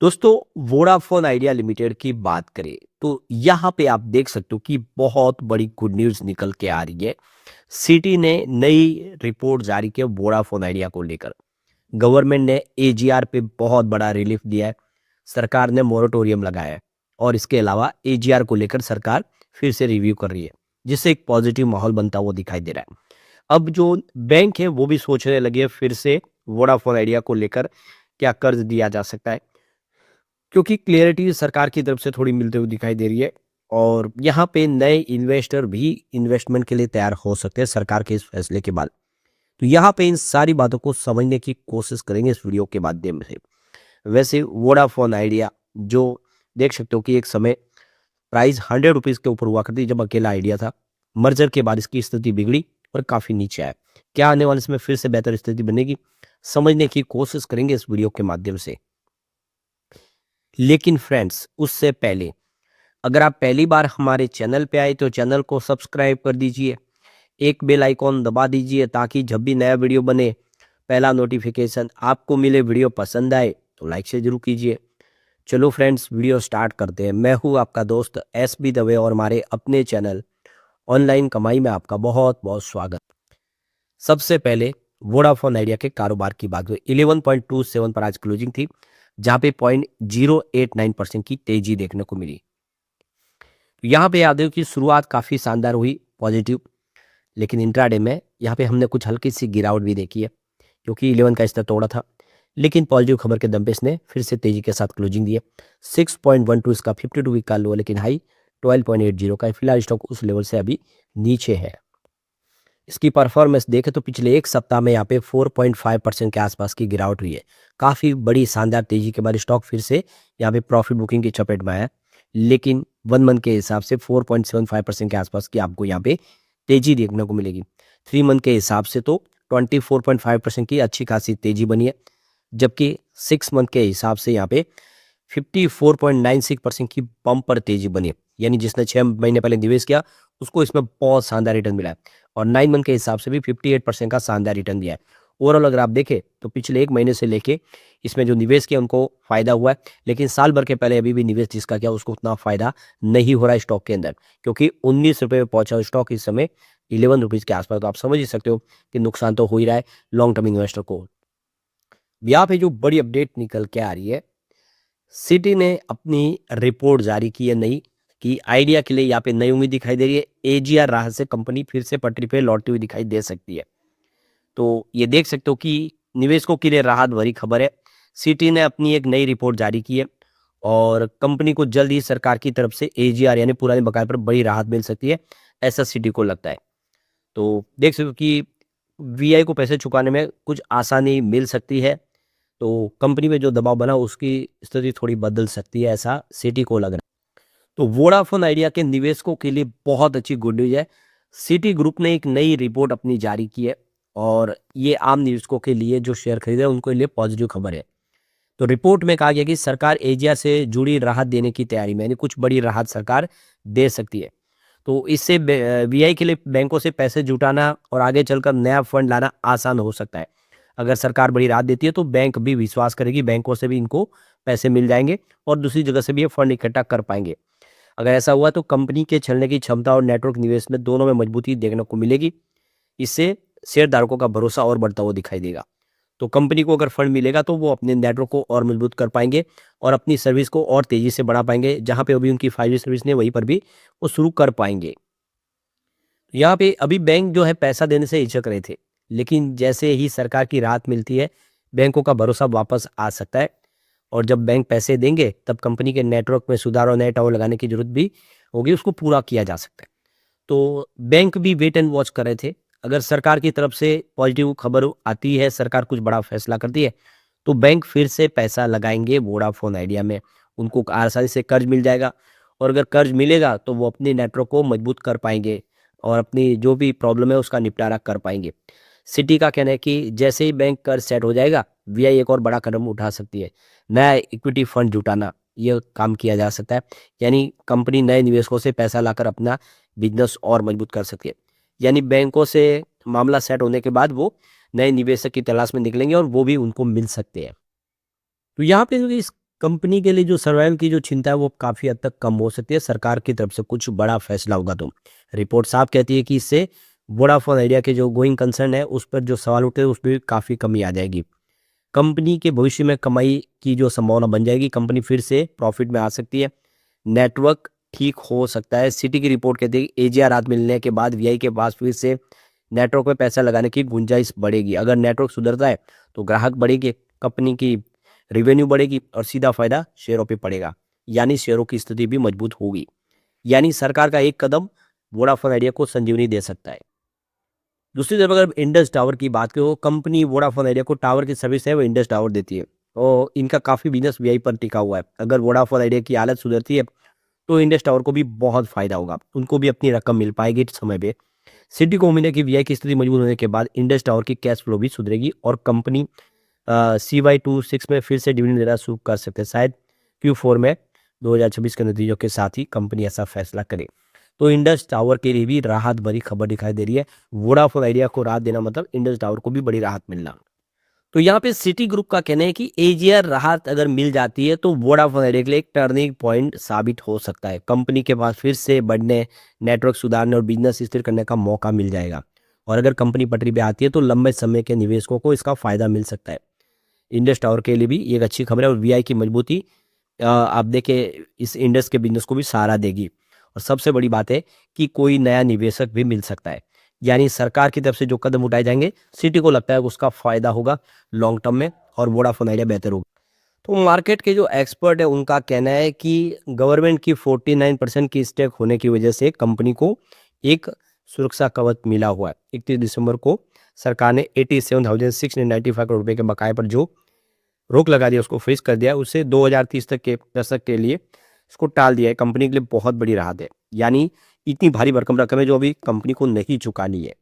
दोस्तों, Vodafone idea limited की बात करें तो यहाँ पे आप देख सकते हो कि बहुत बड़ी गुड न्यूज़ निकल के आ रही है। सिटी ने नई रिपोर्ट जारी की है वोडाफोन आइडिया को लेकर। गवर्नमेंट ने एजीआर पे बहुत बड़ा रिलीफ दिया है। सरकार ने मोरेटोरियम लगाया है और इसके अलावा एजीआर को लेकर सरकार फिर से रिव्यू कर रही है, जिससे एक पॉजिटिव माहौल बनता हुआ दिखाई दे रहा है। अब जो बैंक है वो भी सोचने लगे हैं फिर से वोडाफोन आइडिया को लेकर क्या कर्ज दिया जा सकता है, क्योंकि क्लियरिटी सरकार की तरफ से थोड़ी मिलते हुए दिखाई दे रही है। और यहाँ पे नए इन्वेस्टर भी इन्वेस्टमेंट के लिए तैयार हो सकते हैं सरकार के इस फैसले के बाद। तो यहाँ पे इन सारी बातों को समझने की कोशिश करेंगे इस वीडियो के माध्यम से। वैसे वोडाफोन आइडिया जो देख सकते हो कि एक समय प्राइस 100 रुपीज़ के ऊपर हुआ करती जब अकेला आइडिया था। मर्जर के बाद इसकी स्थिति बिगड़ी और काफ़ी नीचे आया। क्या आने वाले समय फिर से बेहतर स्थिति बनेगी, समझने की कोशिश करेंगे इस वीडियो के माध्यम से। लेकिन फ्रेंड्स, उससे पहले अगर आप पहली बार हमारे चैनल पे आए तो चैनल को सब्सक्राइब कर दीजिए, एक बेल आइकॉन दबा दीजिए ताकि जब भी नया वीडियो बने पहला नोटिफिकेशन आपको मिले। वीडियो पसंद आए तो लाइक से जरूर कीजिए। चलो फ्रेंड्स, वीडियो स्टार्ट करते हैं। मैं हूँ आपका दोस्त एस बी दवे और हमारे अपने चैनल ऑनलाइन कमाई में आपका बहुत बहुत स्वागत। सबसे पहले वोडाफोन आइडिया के कारोबार की बात हुई। 11.27 पर आज क्लोजिंग थी, जहां पे 0.089% की तेजी देखने को मिली। यहाँ पे याद है कि शुरुआत काफ़ी शानदार हुई, पॉजिटिव। लेकिन इंट्राडे में यहाँ पे हमने कुछ हल्की सी गिरावट भी देखी है, क्योंकि 11 का स्तर तोड़ा था। लेकिन पॉजिटिव खबर के दम पे इसने फिर से तेजी के साथ क्लोजिंग दी है। 6.12 इसका 52 वीक का लो है, लेकिन हाई 12.80 का है। फिलहाल स्टॉक उस लेवल से अभी नीचे है। इसकी परफॉर्मेंस देखें तो पिछले एक सप्ताह में यहाँ पे 4.5% के आसपास की गिरावट हुई है। काफ़ी बड़ी शानदार तेजी के बाद स्टॉक फिर से यहाँ पे प्रॉफिट बुकिंग की चपेट में आया। लेकिन 1 मंथ के हिसाब से 4.75% के आसपास की आपको यहाँ पे तेजी देखने को मिलेगी। 3 मंथ के हिसाब से तो 24.5% की अच्छी खासी तेजी बनी है, जबकि 6 मंथ के हिसाब से यहाँ पे 54.96% की बम्पर तेजी बनी है। यानी जिसने 6 महीने पहले निवेश किया उसको इसमें बहुत शानदार रिटर्न मिला है। और 9 मंथ के हिसाब से भी 58% का शानदार रिटर्न दिया है। ओवरऑल अगर आप देखें तो पिछले 1 महीने से लेके इसमें जो निवेश किया उनको फायदा हुआ है। लेकिन साल भर के पहले अभी भी निवेश जिसका किया उसको उतना फायदा नहीं हो रहा है स्टॉक के अंदर, क्योंकि 19 रुपये पे पहुंचा स्टॉक इस समय 11 रुपीज़ के आसपास। तो आप समझ ही सकते हो कि नुकसान तो हो ही रहा है लॉन्ग टर्म इन्वेस्टर को। यहाँ पे जो बड़ी अपडेट निकल के आ रही है, सिटी ने अपनी रिपोर्ट जारी की है नई, कि आइडिया के लिए यहाँ पे नई उम्मीद दिखाई दे रही है। एजीआर राहत से कंपनी फिर से पटरी पे लौटती हुई दिखाई दे सकती है। तो ये देख सकते हो कि निवेशकों के लिए राहत भरी खबर है। सिटी ने अपनी एक नई रिपोर्ट जारी की है और कंपनी को जल्द ही सरकार की तरफ से एजीआर यानी पुराने बकाये पर बड़ी राहत मिल सकती है, ऐसा सिटी को लगता है। तो देख सकते हो कि वीआई को पैसे चुकाने में कुछ आसानी मिल सकती है। तो कंपनी में जो दबाव बना उसकी स्थिति थोड़ी बदल सकती है, ऐसा सिटी को लग रहा है। तो वोडाफोन आइडिया के निवेशकों के लिए बहुत अच्छी गुड न्यूज है। सिटी ग्रुप ने एक नई रिपोर्ट अपनी जारी की है और ये आम निवेशकों के लिए जो शेयर खरीदे हैं उनके लिए पॉजिटिव खबर है। तो रिपोर्ट में कहा गया कि सरकार एजिया से जुड़ी राहत देने की तैयारी में, यानी कुछ बड़ी राहत सरकार दे सकती है। तो इससे वीआई के लिए बैंकों से पैसे जुटाना और आगे चलकर नया फंड लाना आसान हो सकता है। अगर सरकार बड़ी राहत देती है तो बैंक भी विश्वास करेगी, बैंकों से भी इनको पैसे मिल जाएंगे और दूसरी जगह से भी ये फंड इकट्ठा कर पाएंगे। अगर ऐसा हुआ तो कंपनी के चलने की क्षमता और नेटवर्क निवेश में दोनों में मजबूती देखने को मिलेगी। इससे शेयरधारकों का भरोसा और बढ़ता हुआ दिखाई देगा। तो कंपनी को अगर फंड मिलेगा तो वो अपने नेटवर्क को और मजबूत कर पाएंगे और अपनी सर्विस को और तेजी से बढ़ा पाएंगे। जहां पे अभी उनकी 5G सर्विस नहीं, वहीं पर भी वो शुरू कर पाएंगे। यहाँ पे अभी बैंक जो है पैसा देने से हिचक रहे थे, लेकिन जैसे ही सरकार की राहत मिलती है बैंकों का भरोसा वापस आ सकता है। और जब बैंक पैसे देंगे तब कंपनी के नेटवर्क में सुधार और नए टावर लगाने की जरूरत भी होगी, उसको पूरा किया जा सकता है। तो बैंक भी वेट एंड वॉच कर रहे थे। अगर सरकार की तरफ से पॉजिटिव खबर आती है, सरकार कुछ बड़ा फैसला करती है, तो बैंक फिर से पैसा लगाएंगे वोडाफोन आइडिया में। उनको आसानी से कर्ज मिल जाएगा और अगर कर्ज मिलेगा तो वो अपने नेटवर्क को मजबूत कर पाएंगे और अपनी जो भी प्रॉब्लम है उसका निपटारा कर पाएंगे। सिटी का कहना है कि जैसे ही बैंक कर्ज सेट हो जाएगा, वीआई एक और बड़ा कदम उठा सकती है। नया इक्विटी फंड जुटाना, ये काम किया जा सकता है। यानी कंपनी नए निवेशकों से पैसा लाकर अपना बिजनेस और मजबूत कर सकती है। यानी बैंकों से मामला सेट होने के बाद वो नए निवेशक की तलाश में निकलेंगे और वो भी उनको मिल सकते हैं। तो यहाँ पे जो इस कंपनी के लिए जो सर्वाइवल की जो चिंता है वो काफ़ी हद तक कम हो सकती है, सरकार की तरफ से कुछ बड़ा फैसला होगा तो। रिपोर्ट साफ कहती है कि इससे वोडाफोन आइडिया के जो गोइंग कंसर्न है उस पर जो सवाल उठे उस पर काफ़ी कमी आ जाएगी। कंपनी के भविष्य में कमाई की जो संभावना बन जाएगी, कंपनी फिर से प्रॉफिट में आ सकती है, नेटवर्क ठीक हो सकता है। सिटी की रिपोर्ट कहती है कि एजीआर राहत मिलने के बाद वीआई के पास फिर से नेटवर्क में पैसा लगाने की गुंजाइश बढ़ेगी। अगर नेटवर्क सुधरता है तो ग्राहक बढ़ेंगे, कंपनी की रेवेन्यू बढ़ेगी और सीधा फायदा शेयरों पे पड़ेगा, यानी शेयरों की स्थिति भी मजबूत होगी। यानी सरकार का एक कदम वोडाफोन आइडिया को संजीवनी दे सकता है। दूसरी तरफ अगर इंडस टावर की बात करो, कंपनी वोडाफोन आइडिया को टावर की सर्विस है वो इंडस टावर देती है और इनका काफ़ी बिजनेस वीआई पर टिका हुआ है। अगर वोडाफोन आइडिया की हालत सुधरती है तो इंडस टावर को भी बहुत फायदा होगा, उनको भी अपनी रकम मिल पाएगी समय पे। सिटी को उम्मीद है कि वीआई की स्थिति मजबूत होने के बाद इंडस टावर की कैश फ्लो भी सुधरेगी और कंपनी CY26 में फिर से डिविडेंड देना शुरू कर सकते हैं। शायद Q4 में 2026 के नतीजों के साथ ही कंपनी ऐसा फैसला करे। तो इंडस टावर के लिए भी राहत भरी खबर दिखाई दे रही है। वोडाफोन आइडिया को राहत देना मतलब इंडस टावर को भी बड़ी राहत मिलना। तो यहाँ पे सिटी ग्रुप का कहना है कि एजीआर राहत अगर मिल जाती है तो वोडाफोन आइडिया के लिए एक टर्निंग पॉइंट साबित हो सकता है। कंपनी के पास फिर से बढ़ने, नेटवर्क सुधारने और बिजनेस स्थिर करने का मौका मिल जाएगा और अगर कंपनी पटरी पे आती है तो लंबे समय के निवेशकों को इसका फायदा मिल सकता है। इंडस टावर के लिए भी ये एक अच्छी खबर है और वीआई की मजबूती आप देखें इस इंडस के बिजनेस को भी सहारा देगी और सबसे बड़ी बात है कि कोई नया निवेशक भी मिल सकता है। यानी सरकार की तरफ से जो कदम उठाए जाएंगे, सिटी को लगता है उसका फायदा होगा लॉन्ग टर्म में और वोडाफोन आइडिया बेहतर होगा। तो मार्केट के जो एक्सपर्ट है उनका कहना है कि गवर्नमेंट की 49% की स्टेक होने की वजह से कंपनी को एक सुरक्षा कवच मिला हुआ है। 31 दिसंबर को सरकार ने 87,695 करोड़ रुपए के बकाये पर जो रोक लगा दिया, उसको फ्रीज कर दिया, उससे 2030 तक के दशक के लिए इसको टाल दिया है। कंपनी के लिए बहुत बड़ी राहत है, यानी इतनी भारी भरकम रकम है जो अभी कंपनी को नहीं चुकानी है।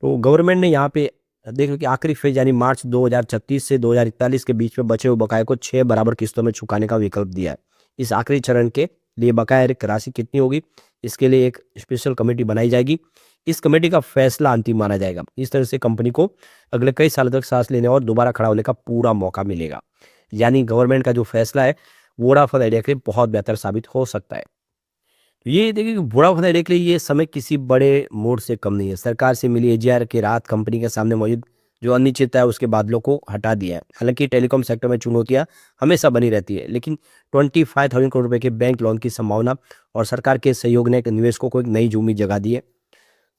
तो गवर्नमेंट ने यहाँ पे देखो कि आखिरी फेज यानी मार्च 2036 से 2041 के बीच में बचे हुए बकाये को 6 बराबर किस्तों में चुकाने का विकल्प दिया है। इस आखिरी चरण के लिए बकाया राशि कितनी होगी, इसके लिए एक स्पेशल कमेटी बनाई जाएगी। इस कमेटी का फैसला अंतिम माना जाएगा। इस तरह से कंपनी को अगले कई सालों तक सांस लेने और दोबारा खड़ा होने का पूरा मौका मिलेगा। यानी गवर्नमेंट का जो फैसला है वोडाफोन आइडिया के लिए बहुत बेहतर साबित हो सकता है। तो ये देखिए कि वोडाफोन आइडिया के लिए ये समय किसी बड़े मोड़ से कम नहीं है। सरकार से मिली एजीआर के राहत कंपनी के सामने मौजूद जो अनिश्चितता है उसके बादलों को हटा दिया है। हालांकि टेलीकॉम सेक्टर में चुनौतियां हमेशा बनी रहती है, लेकिन 25,000 करोड़ रुपए के बैंक लोन की संभावना और सरकार के सहयोग ने निवेशकों को एक नई उम्मीद जगा दी है।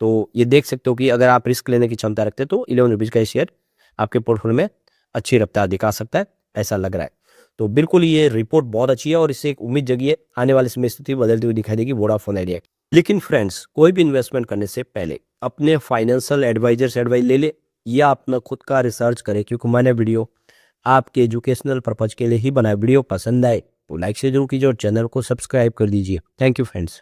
तो ये देख सकते हो कि अगर आप रिस्क लेने की क्षमता रखते हैं तो 11 रुपीज़ का शेयर आपके पोर्टफोलियो में अच्छी रफ्तार दिखा सकता है, ऐसा लग रहा है। तो बिल्कुल ये रिपोर्ट बहुत अच्छी है और इससे एक उम्मीद जगी है आने वाले समय स्थिति बदलती हुई दिखाई देगी वोडाफोन आइडिया। लेकिन फ्रेंड्स, कोई भी इन्वेस्टमेंट करने से पहले अपने फाइनेंशियल एडवाइजर से एडवाइस ले ले या अपना खुद का रिसर्च करें, क्योंकि मैंने वीडियो आपके एजुकेशनल पर्पज के लिए ही बनाया। वीडियो पसंद आए तो लाइक से जरूर कीजिए और चैनल को सब्सक्राइब कर दीजिए। Thank you friends.